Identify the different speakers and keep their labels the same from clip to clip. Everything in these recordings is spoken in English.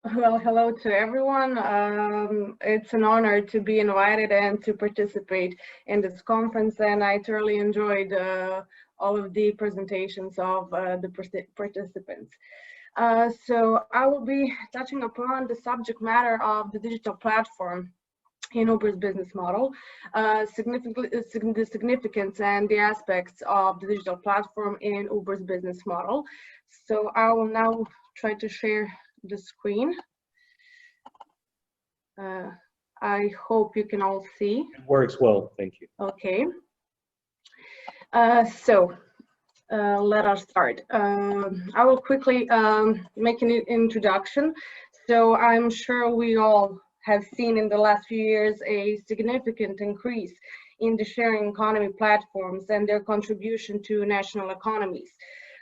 Speaker 1: Well, hello to everyone. It's an honor to be invited and to participate in this conference, and I thoroughly enjoyed all of the presentations of the participants. So I will be touching upon the subject matter of the digital platform in Uber's business model, the significance and the aspects of the digital platform in Uber's business model. So I will now try to share the screen. I hope you can all see.
Speaker 2: It works well, thank you.
Speaker 1: Okay. Let us start. I will quickly make an introduction. So I'm sure we all have seen in the last few years a significant increase in the sharing economy platforms and their contribution to national economies.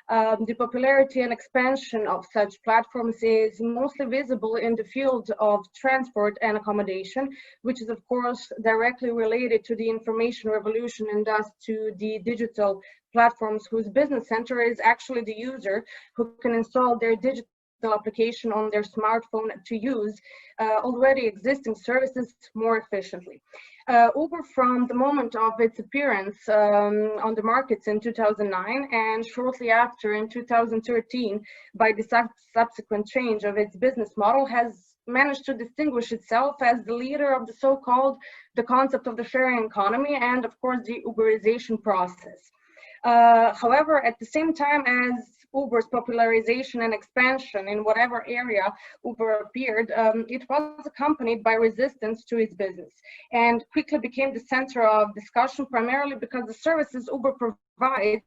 Speaker 1: The popularity and expansion of such platforms is mostly visible in the field of transport and accommodation, which is of course directly related to the information revolution and thus to the digital platforms whose business center is actually the user who can install their digital application on their smartphone to use already existing services more efficiently. Uber, from the moment of its appearance on the markets in 2009 and shortly after in 2013 by the subsequent change of its business model, has managed to distinguish itself as the leader of the concept of the sharing economy and of course the Uberization process. However, at the same time as Uber's popularization and expansion in whatever area Uber appeared, it was accompanied by resistance to its business and quickly became the center of discussion, primarily because the services Uber provides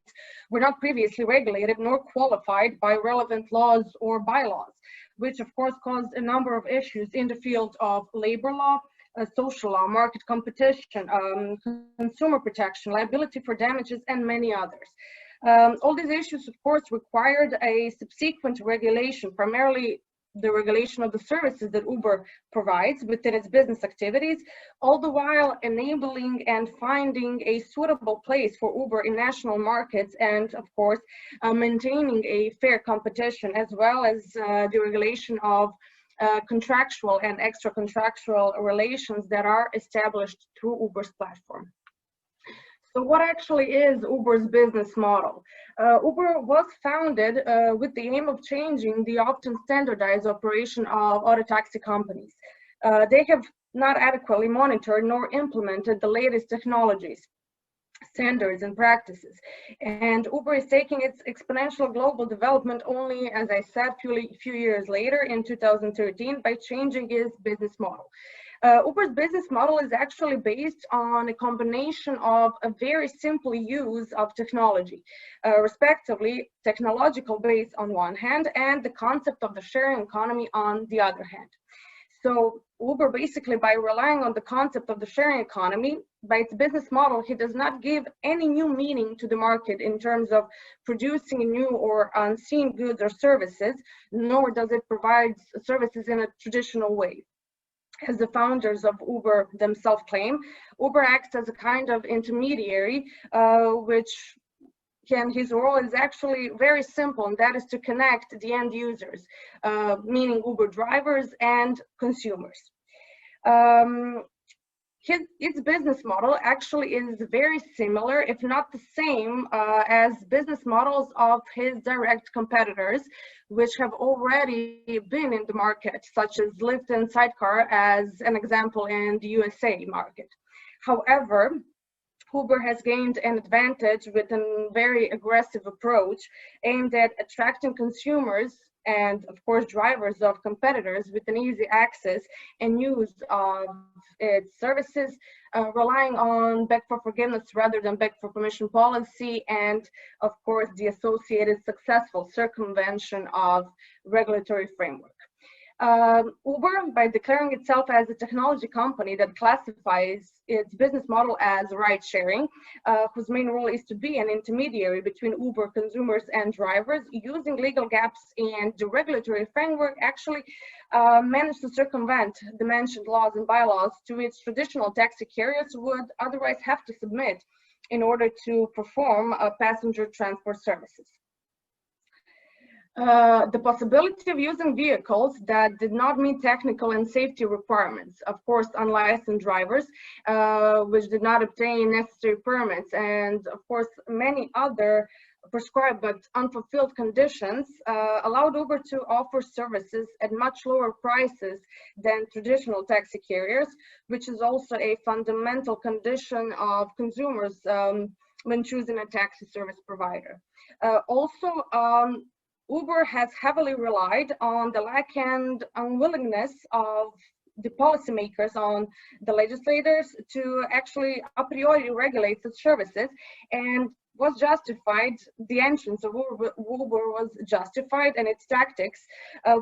Speaker 1: were not previously regulated nor qualified by relevant laws or bylaws, which of course caused a number of issues in the field of labor law, social law, market competition, consumer protection, liability for damages, and many others. All these issues, of course, required a subsequent regulation, primarily the regulation of the services that Uber provides within its business activities, all the while enabling and finding a suitable place for Uber in national markets and, of course, maintaining a fair competition, as well as the regulation of contractual and extra-contractual relations that are established through Uber's platform. So what actually is Uber's business model? Uber was founded with the aim of changing the often standardized operation of auto taxi companies. They have not adequately monitored nor implemented the latest technologies, standards and practices. And Uber is taking its exponential global development only, as I said, few years later in 2013 by changing its business model. Uber's business model is actually based on a combination of a very simple use of technology, respectively, technological base on one hand and the concept of the sharing economy on the other hand. So Uber, basically, by relying on the concept of the sharing economy, by its business model, he does not give any new meaning to the market in terms of producing new or unseen goods or services, nor does it provide services in a traditional way. As the founders of Uber themselves claim, Uber acts as a kind of intermediary, his role is actually very simple, and that is to connect the end users, meaning Uber drivers and consumers. Its business model actually is very similar, if not the same, as business models of his direct competitors, which have already been in the market, such as Lyft and Sidecar as an example in the USA market. However, Uber has gained an advantage with a very aggressive approach aimed at attracting consumers and, of course, drivers of competitors with an easy access and use of its services, relying on beg for forgiveness rather than beg for permission policy, and, of course, the associated successful circumvention of regulatory framework. Uber, by declaring itself as a technology company that classifies its business model as ride sharing, whose main role is to be an intermediary between Uber consumers and drivers, using legal gaps and the regulatory framework, actually managed to circumvent the mentioned laws and bylaws to which traditional taxi carriers would otherwise have to submit in order to perform passenger transport services. The possibility of using vehicles that did not meet technical and safety requirements, of course, unlicensed drivers, which did not obtain necessary permits, and of course, many other prescribed but unfulfilled conditions allowed Uber to offer services at much lower prices than traditional taxi carriers, which is also a fundamental condition of consumers when choosing a taxi service provider. Also, Uber has heavily relied on the lack and unwillingness of the policymakers, on the legislators, to actually a priori regulate such services, and was justified, the entrance of Uber was justified and its tactics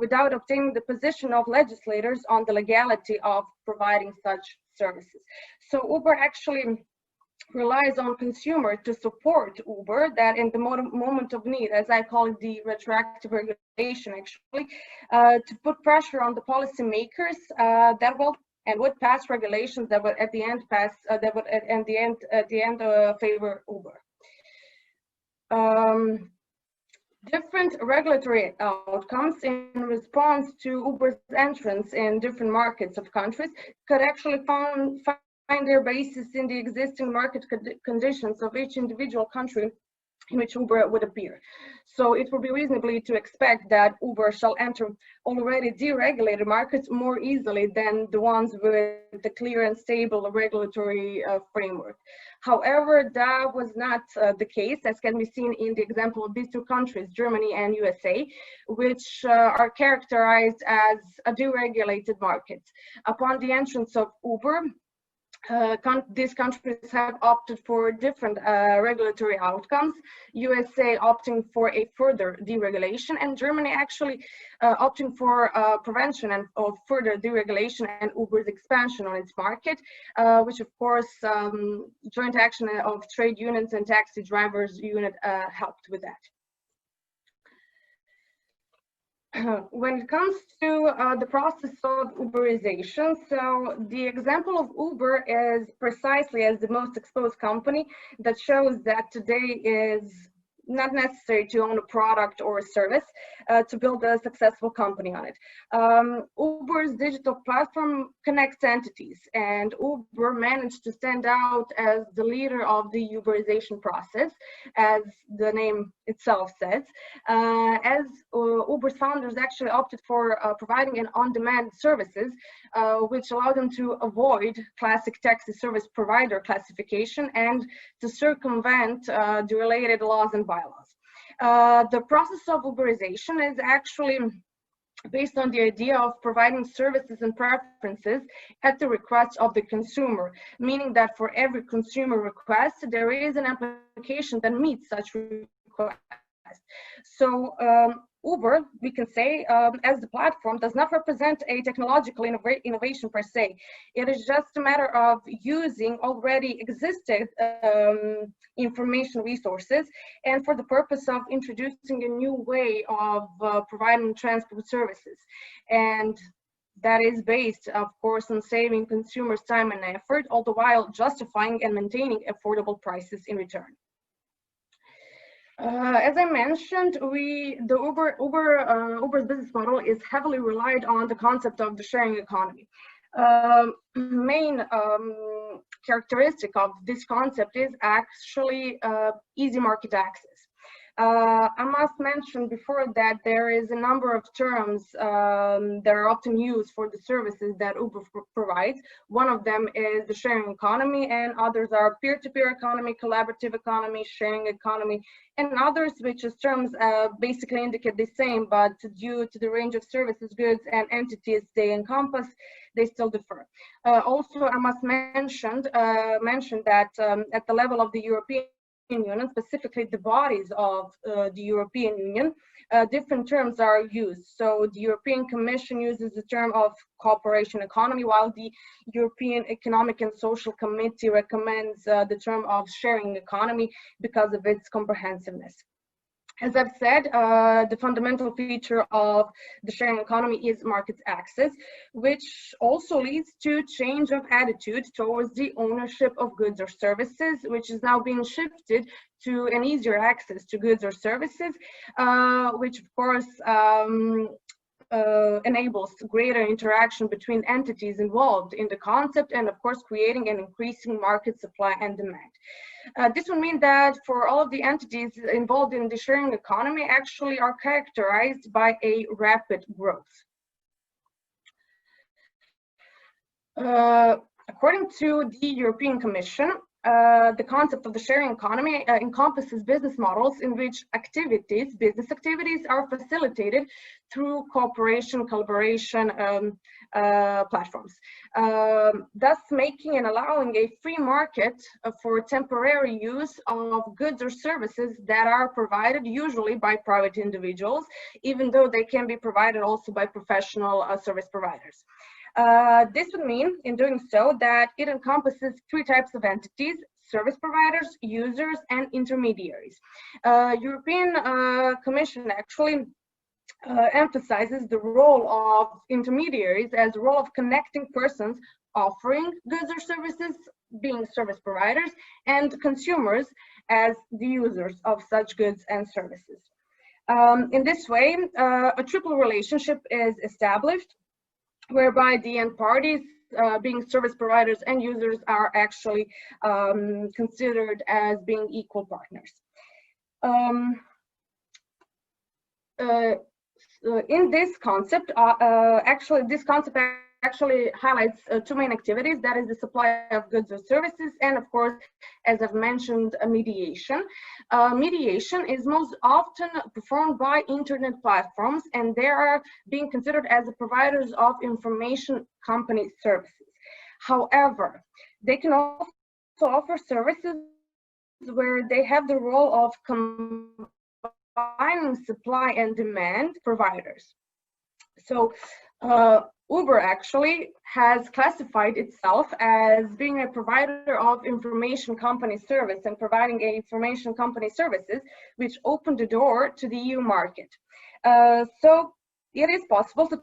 Speaker 1: without obtaining the position of legislators on the legality of providing such services. So Uber actually relies on consumer to support Uber, that in the moment of need, as I call it, the retroactive regulation, actually, to put pressure on the policymakers that will and would pass regulations that would at the end pass that would at the end favor Uber. Different regulatory outcomes in response to Uber's entrance in different markets of countries could actually find their basis in the existing market conditions of each individual country in which Uber would appear. So it would be reasonably to expect that Uber shall enter already deregulated markets more easily than the ones with the clear and stable regulatory framework. However, that was not the case, as can be seen in the example of these two countries, Germany and USA, which are characterized as a deregulated market. Upon the entrance of Uber, these countries have opted for different regulatory outcomes, USA opting for a further deregulation, and Germany actually opting for prevention and of further deregulation and Uber's expansion on its market, which of course joint action of trade unions and taxi drivers unit helped with that. When it comes to the process of Uberization, so the example of Uber is precisely as the most exposed company that shows that today is not necessary to own a product or a service to build a successful company on it. Uber's digital platform connects entities, and Uber managed to stand out as the leader of the Uberization process, as the name itself says, as Uber's founders actually opted for providing an on-demand services, which allowed them to avoid classic taxi service provider classification and to circumvent the related laws and bylaws. The process of Uberization is actually based on the idea of providing services and preferences at the request of the consumer, meaning that for every consumer request, there is an application that meets such request. So Uber, we can say, as the platform, does not represent a technological innovation per se. It is just a matter of using already existing information resources, and for the purpose of introducing a new way of providing transport services. And that is based, of course, on saving consumers time and effort, all the while justifying and maintaining affordable prices in return. As I mentioned, Uber's business model is heavily relied on the concept of the sharing economy. Main characteristic of this concept is actually easy market access. I must mention before that there is a number of terms that are often used for the services that Uber provides. One of them is the sharing economy, and others are peer-to-peer economy, collaborative economy, sharing economy, and others, which is terms basically indicate the same, but due to the range of services, goods, and entities they encompass, they still differ. Also, I must mention that at the level of the European Union, specifically the bodies of the European Union, different terms are used. So the European Commission uses the term of cooperation economy, while the European Economic and Social Committee recommends the term of sharing economy because of its comprehensiveness. As I've said, the fundamental feature of the sharing economy is market access, which also leads to change of attitude towards the ownership of goods or services, which is now being shifted to an easier access to goods or services, which of course enables greater interaction between entities involved in the concept, and of course creating an increasing market supply and demand. This would mean that for all of the entities involved in the sharing economy actually are characterized by a rapid growth. According to the European Commission, the concept of the sharing economy encompasses business models in which business activities are facilitated through cooperation, collaboration platforms, thus making and allowing a free market for temporary use of goods or services that are provided usually by private individuals, even though they can be provided also by professional service providers. This would mean, in doing so, that it encompasses three types of entities: service providers, users, and intermediaries. European Commission actually emphasizes the role of intermediaries as a role of connecting persons offering goods or services, being service providers, and consumers as the users of such goods and services. In this way, a triple relationship is established, whereby the end parties, being service providers and users, are actually considered as being equal partners. In this concept, this concept actually highlights two main activities: that is the supply of goods or services, and of course, as I've mentioned, mediation. Mediation is most often performed by internet platforms, and they are being considered as the providers of information company services. However, they can also offer services where they have the role of combining supply and demand providers. So Uber actually has classified itself as being a provider of information company service and providing information company services, which opened the door to the EU market. So it is possible to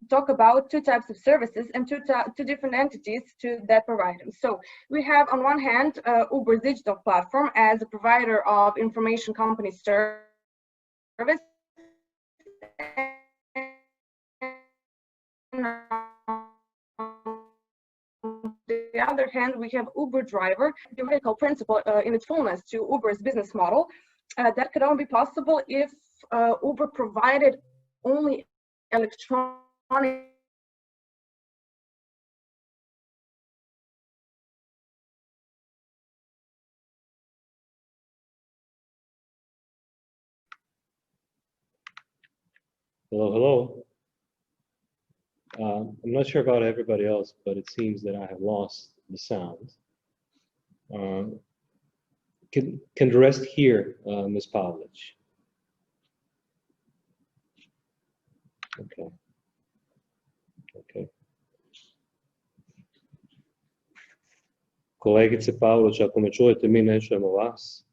Speaker 1: talk about two types of services and two different entities that provide them. So we have, on one hand, Uber's digital platform as a provider of information company service. On the other hand, we have Uber Driver, the theoretical principle in its fullness to Uber's business model. That could only be possible if Uber provided only electronic
Speaker 2: Hello. I'm not sure about everybody else, but it seems that I have lost the sound. Can the rest hear Ms. Paulić? Okay. Kolegice Paulić, ako me čujete, mi ne čujemo vas.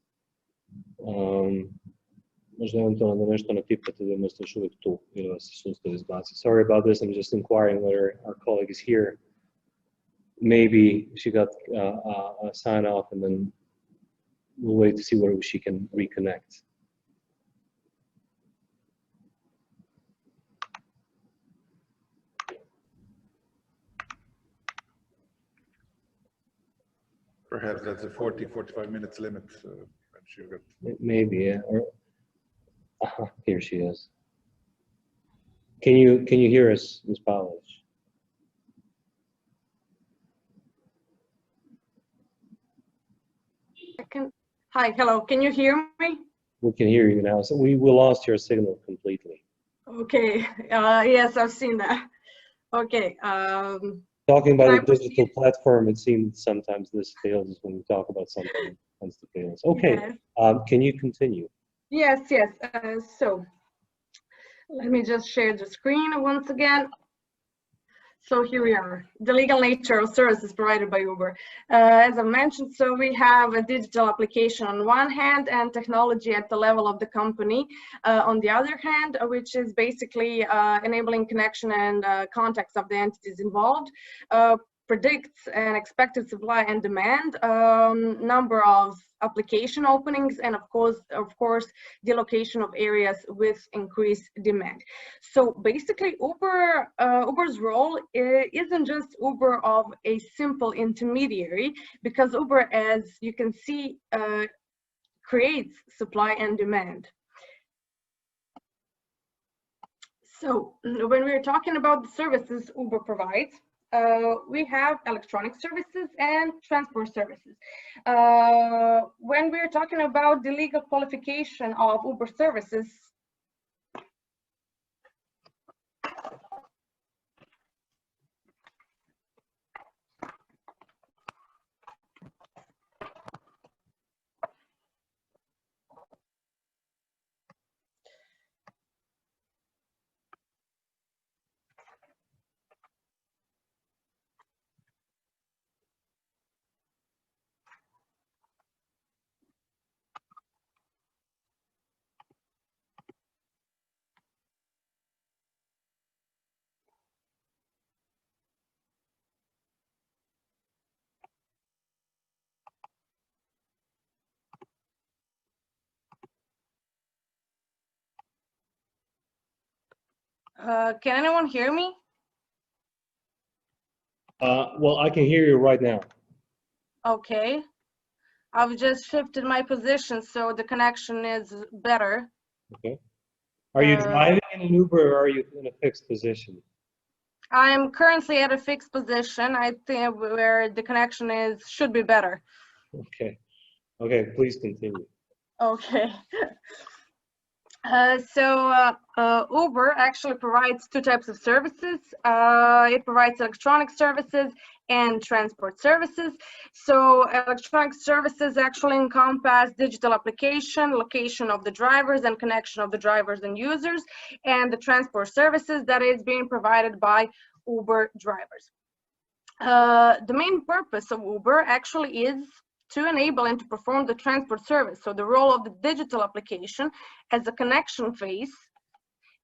Speaker 2: Možda eventualno da nešto natipate da ste još uvijek tu ili vas se sustav izbaci. Sorry about this, I'm just inquiring whether our colleague is here. Maybe she got a sign off and then we'll wait to see whether she can reconnect.
Speaker 3: Perhaps that's a 40-45 minutes limit.
Speaker 2: Maybe, yeah. Or, here she is. Can you hear us, Ms. Paulić?
Speaker 1: Hi, hello. Can you hear me?
Speaker 2: We can hear you now. So we lost your signal completely.
Speaker 1: Okay. Yes, I've seen that. Okay.
Speaker 2: Talking about the digital platform, it seems sometimes this fails when we talk about something. It tends to fail. Okay. Yes. Can you continue?
Speaker 1: Yes. So let me just share the screen once again. So here we are, the legal nature of services provided by Uber. As I mentioned, so we have a digital application on one hand and technology at the level of the company on the other hand, which is basically enabling connection and contacts of the entities involved, predicts an expected supply and demand, number of application openings, and of course, the location of areas with increased demand. So basically, Uber's role isn't just Uber of a simple intermediary, because Uber, as you can see, creates supply and demand. So when we're talking about the services Uber provides, we have electronic services and transport services. When we're talking about the legal qualification of Uber services, can anyone hear me?
Speaker 2: Well, I can hear you right now.
Speaker 1: Okay. I've just shifted my position so the connection is better.
Speaker 2: Okay. Are you driving in an Uber, or are you in a fixed position?
Speaker 1: I'm currently at a fixed position, I think, where the connection should be better.
Speaker 2: Okay. Okay, please continue.
Speaker 1: Okay. Uber actually provides two types of services. It provides electronic services and transport services. So electronic services actually encompass digital application, location of the drivers, and connection of the drivers and users, and the transport services that is being provided by Uber drivers. The main purpose of Uber actually is to enable and to perform the transport service. So the role of the digital application as a connection phase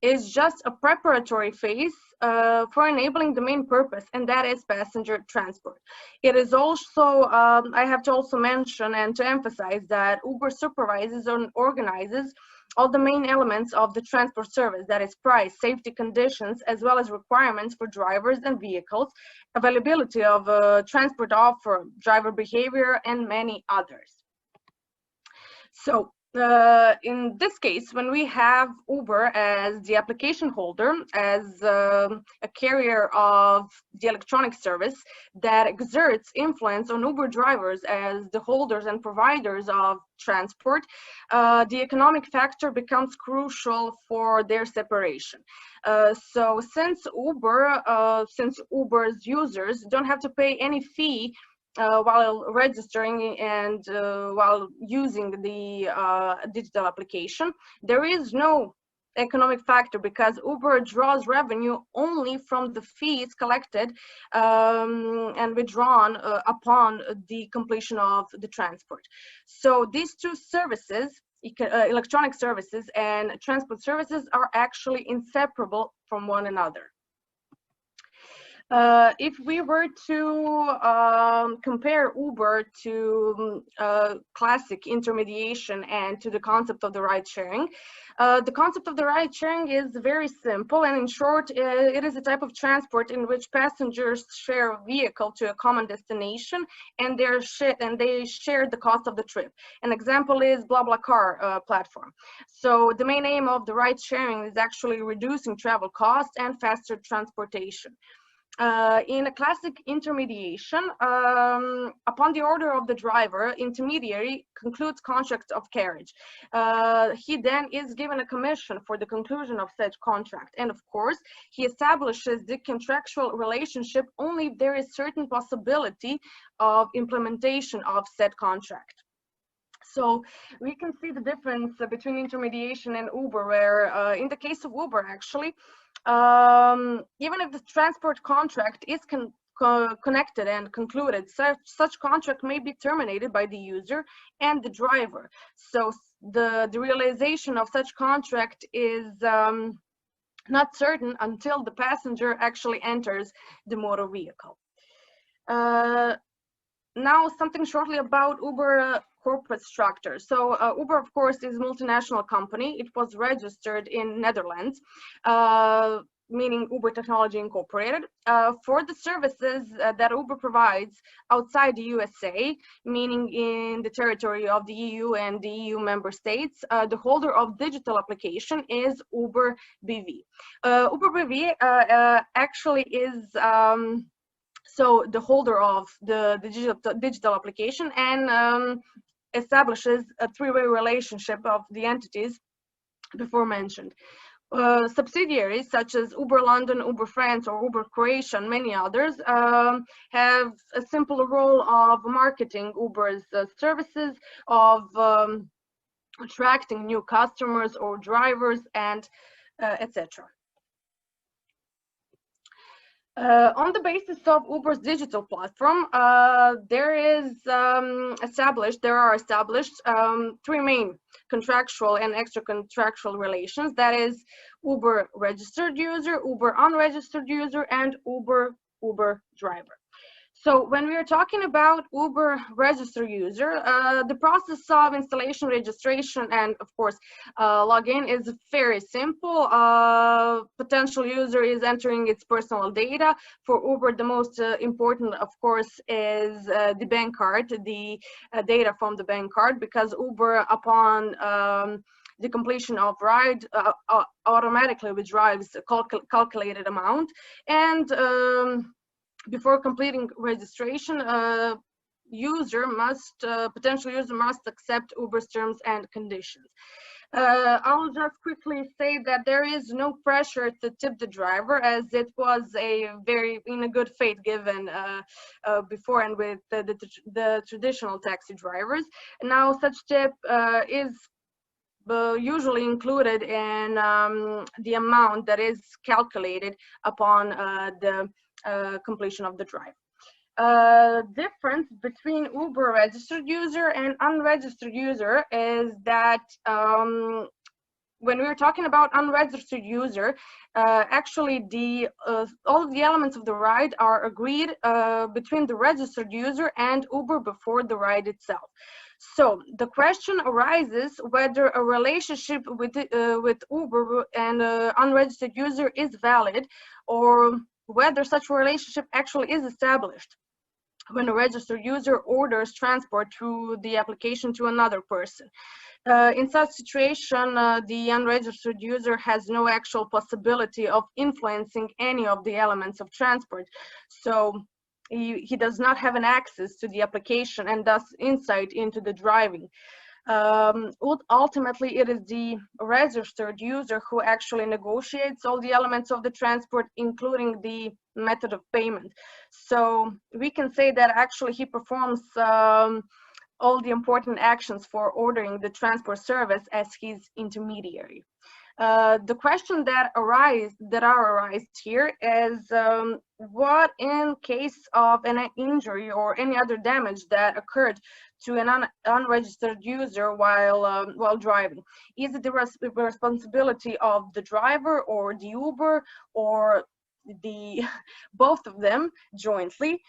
Speaker 1: is just a preparatory phase for enabling the main purpose, and that is passenger transport. It is also, I have to also mention and to emphasize that Uber supervises and organizes all the main elements of the transport service, that is price, safety conditions, as well as requirements for drivers and vehicles, availability of transport offer, driver behavior, and many others. So in this case, when we have Uber as the application holder, as a carrier of the electronic service that exerts influence on Uber drivers as the holders and providers of transport, the economic factor becomes crucial for their separation. So since Uber's users don't have to pay any fee while registering and while using the digital application, there is no economic factor because Uber draws revenue only from the fees collected and withdrawn upon the completion of the transport. So these two services, electronic services and transport services, are actually inseparable from one another. If we were to compare Uber to classic intermediation and to the concept of the ride sharing, the concept of the ride sharing is very simple, and in short, it is a type of transport in which passengers share a vehicle to a common destination, and they share the cost of the trip. An example is BlaBlaCar platform. So the main aim of the ride sharing is actually reducing travel costs and faster transportation. In a classic intermediation, upon the order of the driver, intermediary concludes contract of carriage. He then is given a commission for the conclusion of such contract. And of course, he establishes the contractual relationship only if there is certain possibility of implementation of said contract. So we can see the difference between intermediation and Uber, where in the case of Uber, actually, even if the transport contract is connected and concluded, such contract may be terminated by the user and the driver. So the realization of such contract is not certain until the passenger actually enters the motor vehicle. Now, something shortly about Uber corporate structure. So Uber, of course, is a multinational company. It was registered in Netherlands, meaning Uber Technology Incorporated. For the services that Uber provides outside the USA, meaning in the territory of the EU and the EU member states, the holder of digital application is Uber BV. Uber BV actually is so the holder of the digital application and establishes a three-way relationship of the entities before mentioned. Subsidiaries such as Uber London, Uber France, or Uber Croatia, and many others have a simple role of marketing Uber's services, of attracting new customers or drivers, and etc. On the basis of Uber's digital platform, there are established three main contractual and extra-contractual relations. That is Uber registered user, Uber unregistered user, and Uber driver. So when we are talking about Uber registered user, the process of installation, registration, and of course login is very simple. Potential user is entering its personal data. For Uber, the most important, of course, is the bank card, the data from the bank card, because Uber, upon the completion of ride, automatically withdraws a calculated amount, and before completing registration, potential user must accept Uber's terms and conditions. I'll just quickly say that there is no pressure to tip the driver, as it was in a good faith given before and with the traditional taxi drivers. Now, such tip is usually included in the amount that is calculated upon the completion of the drive. Difference between Uber registered user and unregistered user is that when we're talking about unregistered user, actually all of the elements of the ride are agreed between the registered user and Uber before the ride itself. So the question arises whether a relationship with Uber and unregistered user is valid, or whether such a relationship actually is established when a registered user orders transport through the application to another person. In such situation, the unregistered user has no actual possibility of influencing any of the elements of transport. So he does not have an access to the application and thus insight into the driving. Ultimately, it is the registered user who actually negotiates all the elements of the transport, including the method of payment. So we can say that actually he performs all the important actions for ordering the transport service as his intermediary. The question that arises here is what in case of an injury or any other damage that occurred to an unregistered user while driving? Is it the responsibility of the driver or the Uber or both of them jointly?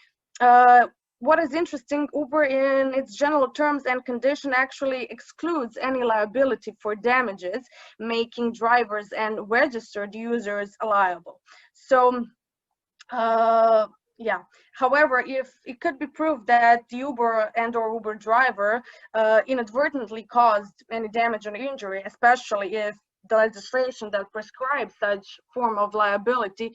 Speaker 1: What is interesting, Uber in its general terms and condition actually excludes any liability for damages, making drivers and registered users liable. So, yeah. However, if it could be proved that the Uber and/or Uber driver inadvertently caused any damage or injury, especially if the legislation that prescribes such form of liability,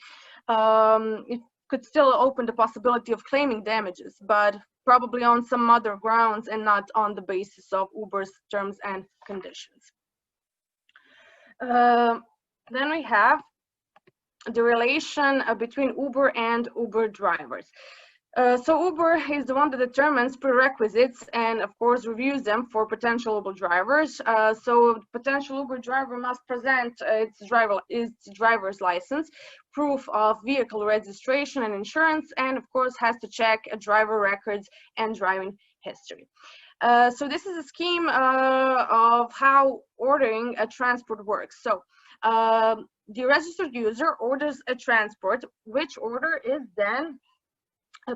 Speaker 1: it could still open the possibility of claiming damages, but probably on some other grounds and not on the basis of Uber's terms and conditions. Then we have the relation between Uber and Uber drivers. So Uber is the one that determines prerequisites and of course reviews them for potential Uber drivers. So potential Uber driver must present its driver's license, proof of vehicle registration and insurance, and of course has to check driver records and driving history. So this is a scheme of how ordering a transport works. So the registered user orders a transport, which order is then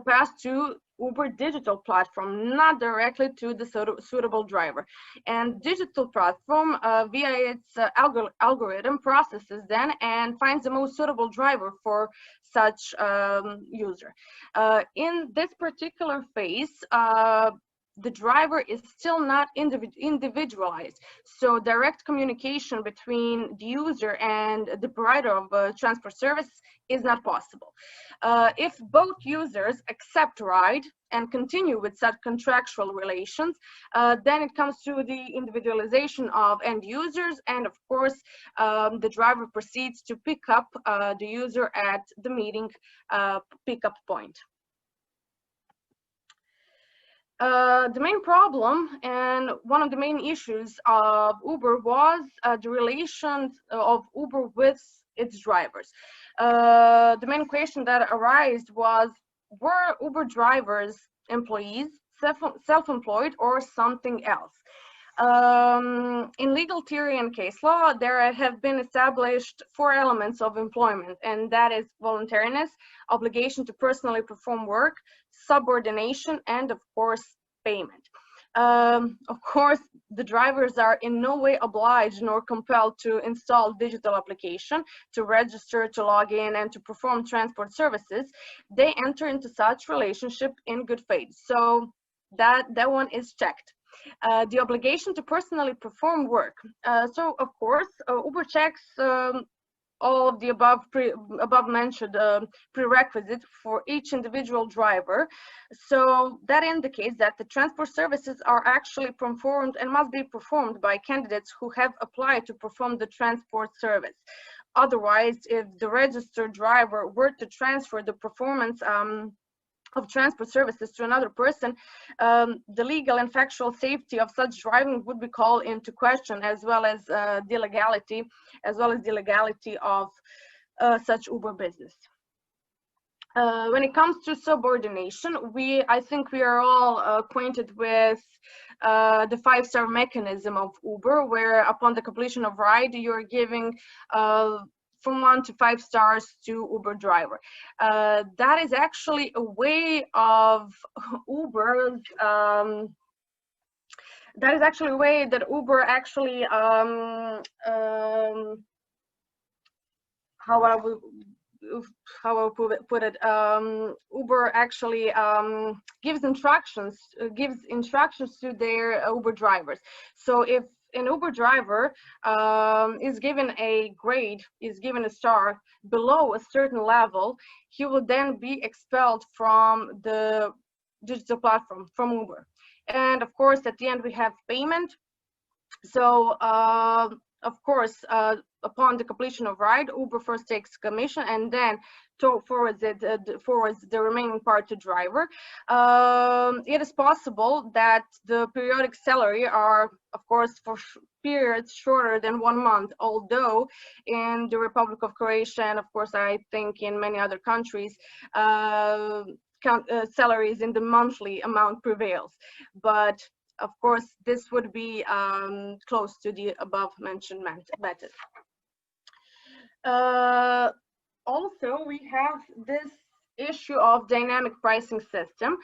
Speaker 1: passed to Uber digital platform, not directly to the suitable driver. And digital platform via its algorithm processes then and finds the most suitable driver for such user. In this particular phase, the driver is still not individualized. So direct communication between the user and the provider of transport service is not possible. If both users accept ride and continue with such contractual relations, then it comes to the individualization of end users, and of course, the driver proceeds to pick up the user at the meeting pickup point. The main problem and one of the main issues of Uber was the relations of Uber with its drivers. The main question that arose was, were Uber drivers employees, self-employed, or something else? In legal theory and case law, there have been established 4 elements of employment, and that is voluntariness, obligation to personally perform work, subordination, and of course, payment. Of course, the drivers are in no way obliged nor compelled to install digital application, to register, to log in, and to perform transport services. They enter into such relationship in good faith. So that one is checked. The obligation to personally perform work. So of course, Uber checks all of the above mentioned prerequisites for each individual driver. So that indicates that the transport services are actually performed and must be performed by candidates who have applied to perform the transport service. Otherwise, if the registered driver were to transfer the performance of transport services to another person, the legal and factual safety of such driving would be called into question, as well as the legality of such Uber business. When it comes to subordination, I think we are all acquainted with the 5-star mechanism of Uber, where upon the completion of ride, you're giving from 1 to 5 stars to Uber driver. That is actually a way of Uber's, that is actually a way that Uber actually, how I put it, Uber actually gives instructions to their Uber drivers. So if an Uber driver is given a grade, is given a star below a certain level, he will then be expelled from the digital platform, from Uber. And of course, at the end, we have payment. So of course, upon the completion of ride, Uber first takes commission and then forwards the remaining part to driver. It is possible that the periodic salary are, of course, for periods shorter than 1 month, although in the Republic of Croatia, and of course, I think in many other countries, salaries in the monthly amount prevails. But of course, this would be close to the above mentioned method. Also, we have this issue of dynamic pricing system.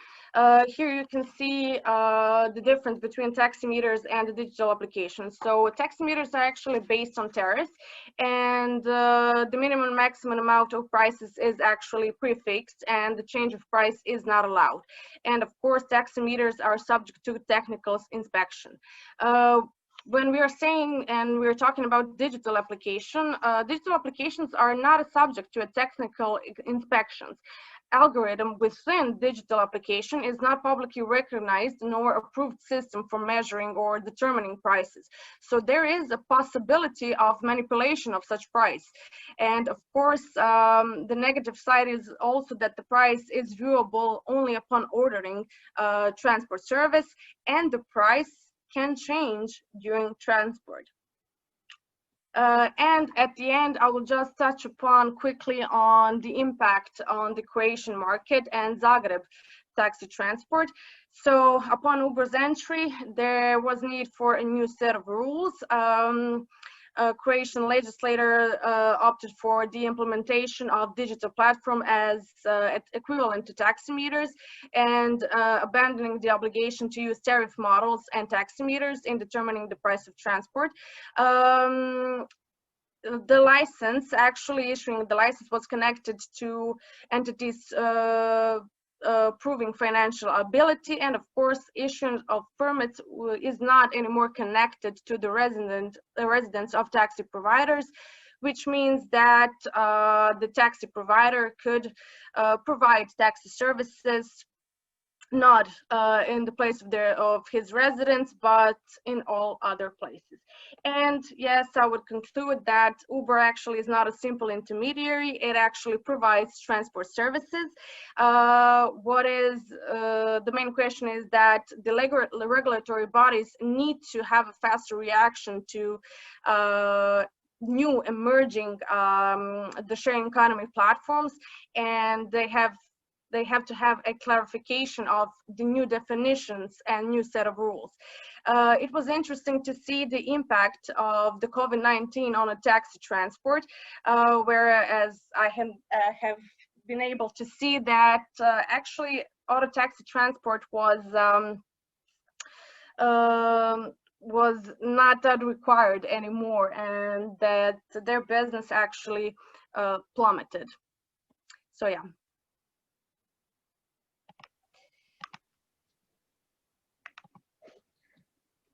Speaker 1: Here you can see the difference between taximeters and the digital applications. So taximeters are actually based on tariffs, and the minimum and maximum amount of prices is actually prefixed, and the change of price is not allowed. And of course, taximeters are subject to technical inspection. When we are saying and we're talking about digital applications are not a subject to a technical inspections. algorithm within digital application is not publicly recognized nor approved system for measuring or determining prices. So there is a possibility of manipulation of such price. And of course, the negative side is also that the price is viewable only upon ordering transport service, and the price can change during transport. And at the end, I will just touch upon quickly on the impact on the Croatian market and Zagreb taxi transport. So upon Uber's entry, there was need for a new set of rules. Croatian legislator opted for the implementation of digital platform as equivalent to taximeters, and abandoning the obligation to use tariff models and taximeters in determining the price of transport. The license, actually issuing the license, was connected to entities proving financial ability, and of course issuance of permits is not anymore connected to the residents of taxi providers, which means that the taxi provider could provide taxi services not in the place of his residence, but in all other places. And yes, I would conclude that Uber actually is not a simple intermediary. It actually provides transport services. What is the main question is that the regulatory bodies need to have a faster reaction to new emerging the sharing economy platforms, and they have to have a clarification of the new definitions and new set of rules. It was interesting to see the impact of the COVID-19 on a taxi transport, whereas I have been able to see that actually auto taxi transport was not that required anymore, and that their business actually plummeted. So yeah.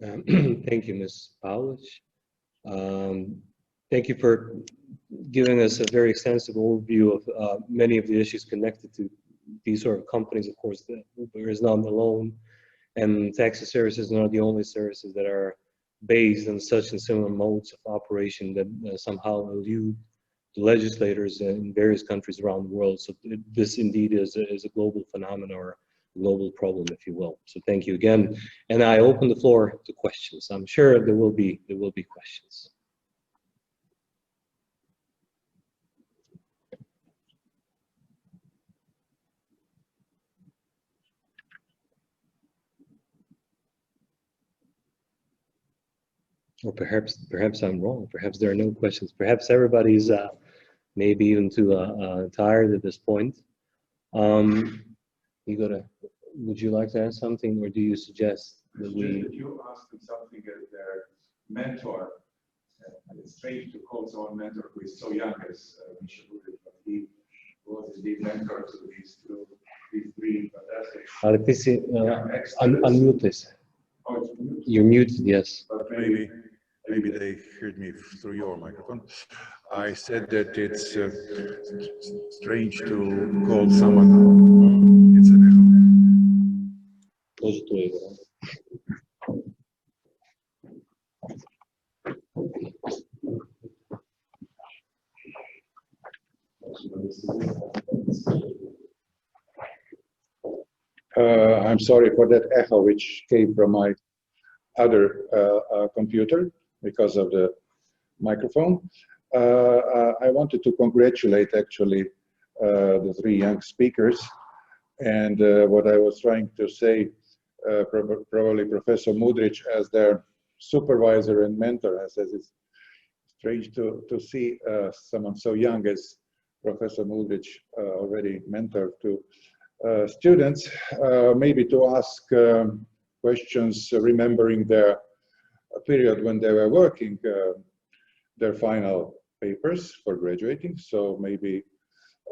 Speaker 2: Thank you, Ms. Paulić. Thank you for giving us a very extensive overview of many of the issues connected to these sort of companies. Of course, Uber is not alone, and taxi services are not the only services that are based on such and similar modes of operation that somehow elude the legislators in various countries around the world. So this indeed is a global phenomenon, or global problem, if you will. So thank you again, and I open the floor to questions. I'm sure there will be questions. Or perhaps I'm wrong. Perhaps there are no questions. Perhaps everybody's maybe even too tired at this point. Would you like to ask something, or do you suggest that we?
Speaker 3: You asked them something as their mentor. It's strange to call someone mentor who is so young as Misha Budic, but he was indeed mentor to these three fantastic.
Speaker 2: Unmute this.
Speaker 3: Oh, it's muted.
Speaker 2: You're muted, yes.
Speaker 3: But maybe they heard me through your microphone. I said that it's strange to call someone. It's an echo. I'm sorry for that echo which came from my other computer because of the microphone. I wanted to congratulate actually the three young speakers, and what I was trying to say, probably Professor Mudrić as their supervisor and mentor. I says it's strange to see someone so young as Professor Mudrić already mentor to students, maybe to ask questions remembering their period when they were working their final papers for graduating. So maybe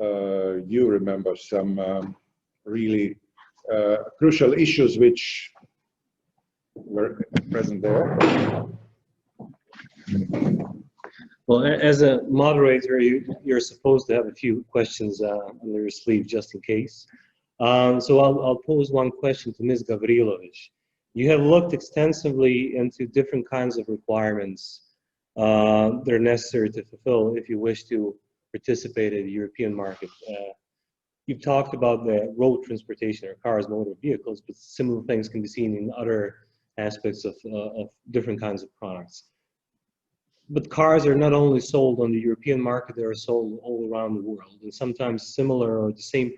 Speaker 3: you remember some really crucial issues which were present there.
Speaker 2: Well, as a moderator, you're supposed to have a few questions under your sleeve just in case. So I'll pose one question to Ms. Gavrilovic. You have looked extensively into different kinds of requirements that are necessary to fulfill if you wish to participate in the European market. You've talked about the road transportation or cars, motor vehicles, but similar things can be seen in other aspects of different kinds of products. But cars are not only sold on the European market, they are sold all around the world. And sometimes similar or the same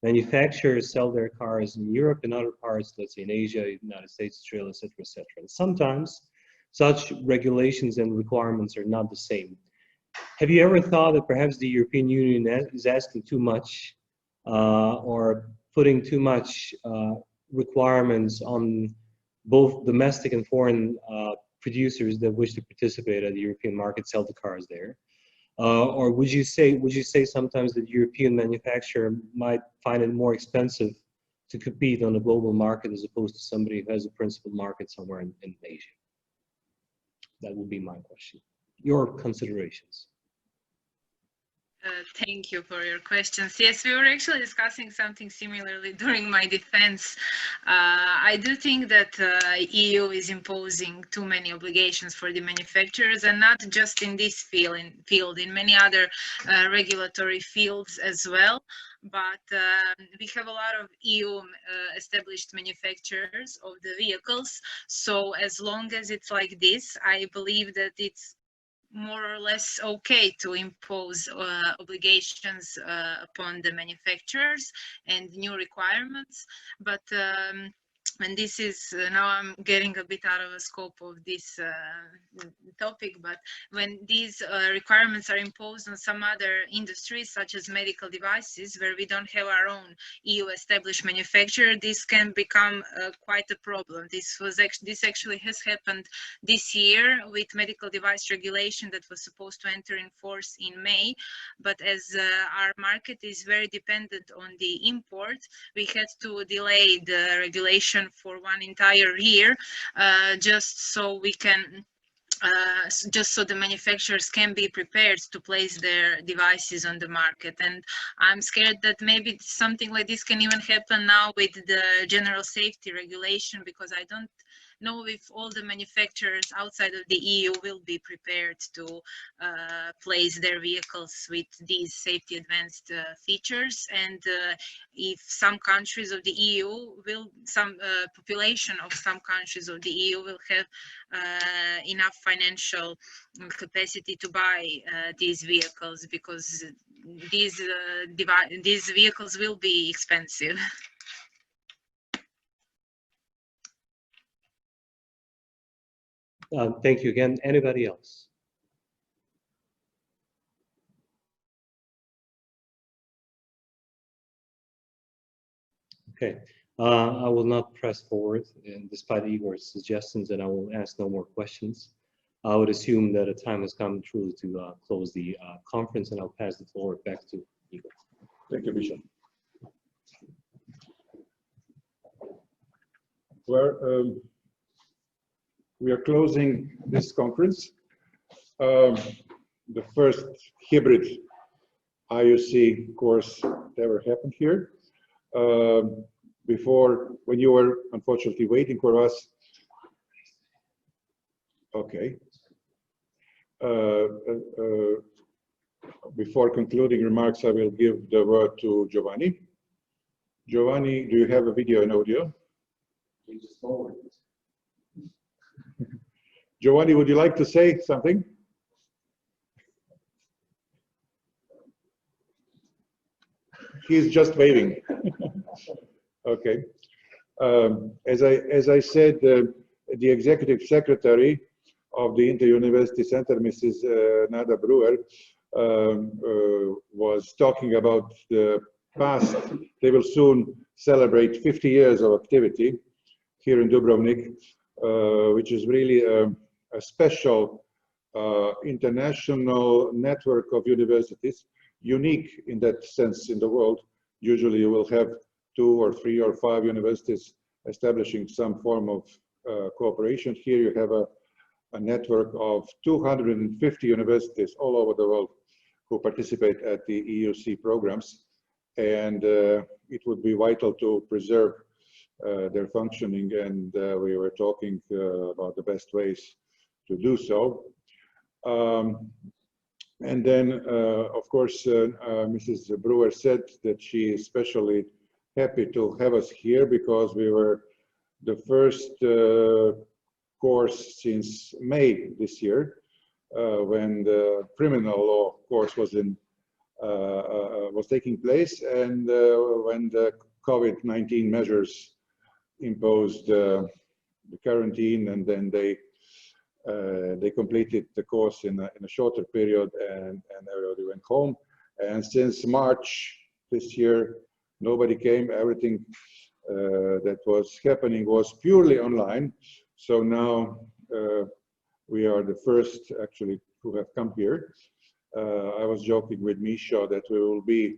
Speaker 2: manufacturers sell their cars in Europe and other parts, let's say in Asia, United States, Australia, etc., etc. And sometimes such regulations and requirements are not the same. Have you ever thought that perhaps the European Union is asking too much or putting too much requirements on both domestic and foreign producers that wish to participate at the European market, sell the cars there? Or would you say sometimes that the European manufacturer might find it more expensive to compete on a global market as opposed to somebody who has a principal market somewhere in Asia? That would be my question. Your considerations.
Speaker 4: Thank you for your questions. Yes, we were actually discussing something similarly during my defense. I do think that EU is imposing too many obligations for the manufacturers, and not just in this field, in many other regulatory fields as well. But we have a lot of EU established manufacturers of the vehicles. So as long as it's like this, I believe that it's more or less okay to impose obligations upon the manufacturers and new requirements. But and this is now I'm getting a bit out of the scope of this topic, but when these requirements are imposed on some other industries such as medical devices, where we don't have our own EU established manufacturer, this can become quite a problem. This actually has happened this year with medical device regulation that was supposed to enter in force in May, but as our market is very dependent on the import, we had to delay the regulation for one entire year, just so we can just so the manufacturers can be prepared to place their devices on the market. And I'm scared that maybe something like this can even happen now with the general safety regulation, because I don't know if all the manufacturers outside of the EU will be prepared to place their vehicles with these safety advanced features. And if some countries of the EU will, some population of some countries of the EU will have enough financial capacity to buy these vehicles, because these vehicles will be expensive.
Speaker 2: Thank you again. Anybody else? Okay, I will not press forward, and despite Igor's suggestions, and I will ask no more questions. I would assume that a time has come truly to close the conference, and I'll pass the floor back to Igor.
Speaker 3: Thank you, Bishop. Well, we are closing this conference. The first hybrid IUC course ever happened here. Before, when you were unfortunately waiting for us. Okay. Before concluding remarks, I will give the word to Giovanni. Giovanni, do you have a video and audio? Giovanni, would you like to say something? He's just waving. Okay. As I said, the executive secretary of the Inter-University Center, Mrs. Nada Brewer, was talking about the past. They will soon celebrate 50 years of activity here in Dubrovnik, which is really a special international network of universities, unique in that sense in the world. Usually you will have 2 or 3 or 5 universities establishing some form of cooperation. Here you have a network of 250 universities all over the world who participate at the EUC programs, and it would be vital to preserve their functioning, and we were talking about the best ways to do so. And then, of course, Mrs. Brewer said that she is especially happy to have us here because we were the first course since May this year, when the criminal law course was taking place, and when the COVID-19 measures imposed the quarantine, and then they completed the course in a shorter period, and everybody went home. And since March this year, nobody came. Everything that was happening was purely online. So now we are the first actually who have come here. I was joking with Misha that we will be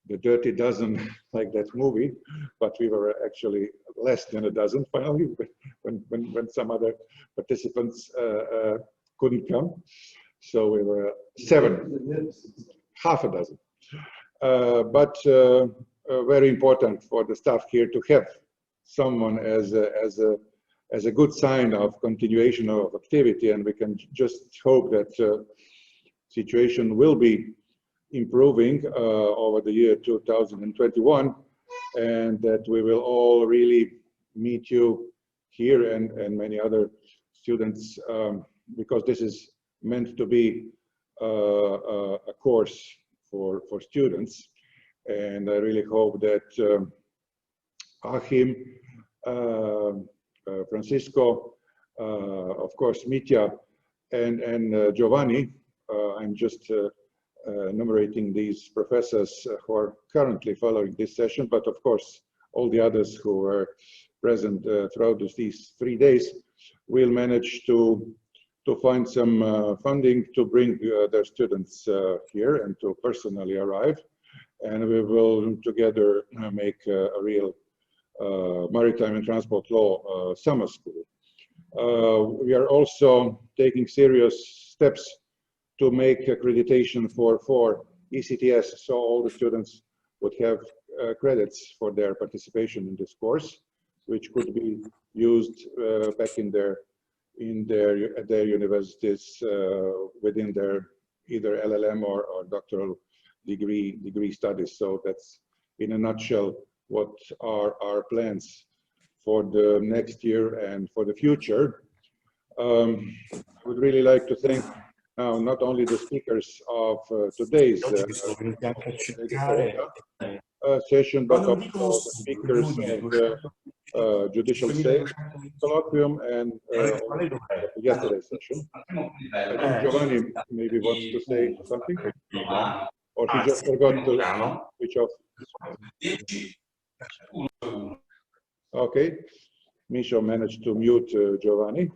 Speaker 3: the Dirty Dozen, like that movie, but we were actually less than a dozen finally when some other participants couldn't come. So we were 7, half a dozen. But very important for the staff here to have someone as a good sign of continuation of activity, and we can just hope that situation will be improving over the year 2021, and that we will all really meet you here and many other students, because this is meant to be a course for students. And I really hope that Achim, Francisco, of course Mitya, and Giovanni, I'm just enumerating these professors who are currently following this session, but of course all the others who were present throughout these 3 days will manage to find some funding to bring their students here and to personally arrive, and we will together make a real maritime and transport law summer school. We are also taking serious steps to make accreditation for ECTS, so all the students would have credits for their participation in this course, which could be used back in their universities within their either LLM or doctoral degree studies. So that's in a nutshell what are our plans for the next year and for the future. I would really like to thank now not only the speakers of today's session, but also the speakers of the judicial sale colloquium and yesterday's session. I think Giovanni maybe wants to say something, or he just forgot to switch off. Okay, Misha managed to mute Giovanni.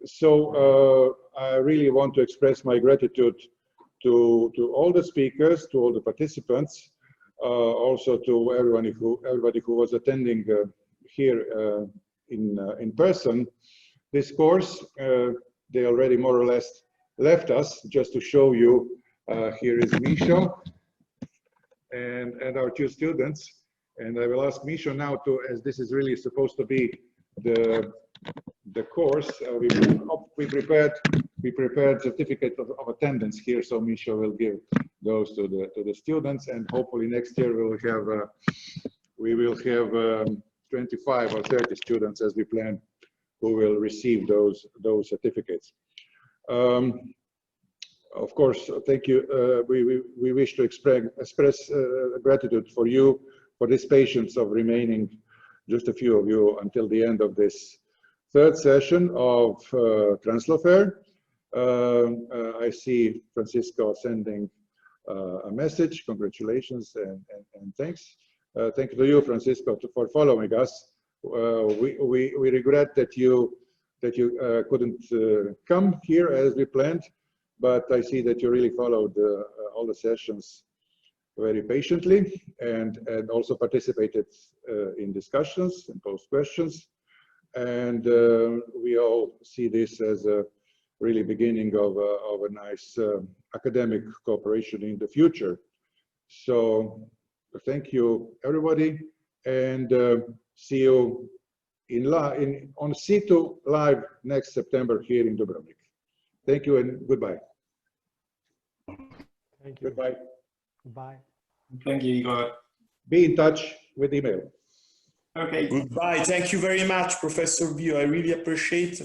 Speaker 3: So I really want to express my gratitude to all the speakers, to all the participants, also to everybody who was attending here in person. This course, they already more or less left us. Just to show you, here is Misha and our 2 students. And I will ask Misha now to, as this is really supposed to be the course, we prepared certificate of attendance here, so Misha will give those to the students, and hopefully next year we will have 25 or 30 students as we plan who will receive those certificates. Of course, thank you. We wish to express gratitude for you for this patience of remaining, just a few of you, until the end of this 3rd session of Translo Fair. I see Francisco sending a message. Congratulations and thanks. Thank you to you, Francisco, for following us. We regret that you couldn't come here as we planned, but I see that you really followed all the sessions very patiently and also participated in discussions and posed questions. And we all see this as a really beginning of a nice academic cooperation in the future. So thank you, everybody, and see you on C2 Live next September here in Dubrovnik. Thank you and goodbye.
Speaker 5: Thank you.
Speaker 3: Goodbye.
Speaker 5: Bye.
Speaker 6: Thank you, Igor.
Speaker 3: Be in touch with email.
Speaker 6: Okay.
Speaker 7: Goodbye. Thank you very much, Professor Vio. I really appreciate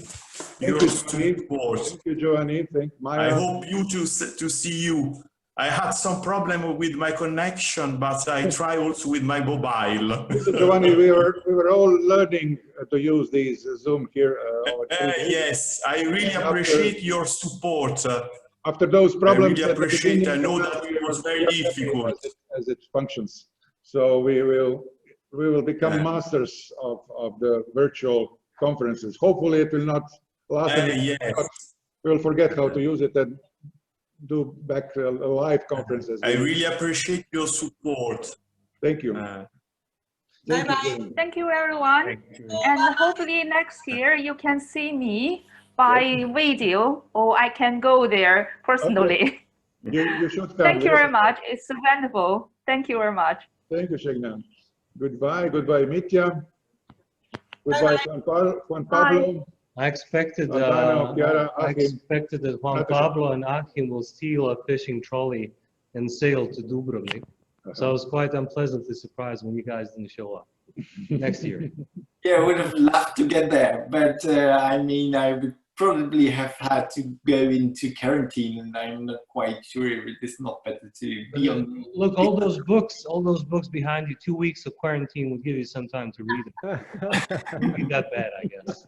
Speaker 7: your support.
Speaker 3: Thank you, Giovanni. Thank Maya.
Speaker 7: I hope you to see you. I had some problem with my connection, but I try also with my mobile.
Speaker 3: Giovanni, we were all learning to use these Zoom here.
Speaker 7: Yes, I really appreciate your support.
Speaker 3: After those problems,
Speaker 7: I really appreciate. I know that it was very difficult
Speaker 3: as it functions. So we will become masters of the virtual conferences. Hopefully, it will not last.
Speaker 7: Yes.
Speaker 3: We'll forget how to use it and do back live conferences.
Speaker 7: I really appreciate your support.
Speaker 3: Thank you.
Speaker 8: Bye-bye. Thank you, everyone.
Speaker 2: Thank you.
Speaker 8: And hopefully next year you can see me by video, or I can go there personally.
Speaker 3: Okay. You should come.
Speaker 8: Thank you very much. It's wonderful. Thank you very much.
Speaker 3: Thank you, Shegna. Goodbye. Goodbye, Mitya. Goodbye, Juan Pablo.
Speaker 2: I expected
Speaker 3: Adana, Chiara,
Speaker 2: I
Speaker 3: Achim.
Speaker 2: expected that Juan
Speaker 3: Natasha.
Speaker 2: Pablo and Achim will steal a fishing trolley and sail to Dubrovnik. So I was quite unpleasantly surprised when you guys didn't show up next year.
Speaker 6: Yeah, I would have loved to get there, but I mean, I would probably have had to go into quarantine, and I'm not quite sure if it is not better to be on.
Speaker 2: Look, all those books behind you, 2 weeks of quarantine will give you some time to read them. Wouldn't be that bad, I guess.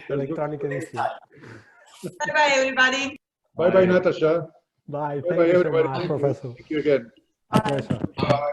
Speaker 5: Electronic edition.
Speaker 9: Bye-bye, everybody.
Speaker 3: Bye-bye, Natasha.
Speaker 5: Bye.
Speaker 3: Bye-bye,
Speaker 5: Thank you so
Speaker 3: everybody.
Speaker 5: much, Professor.
Speaker 3: Thank you again.
Speaker 5: Pleasure.
Speaker 3: Bye.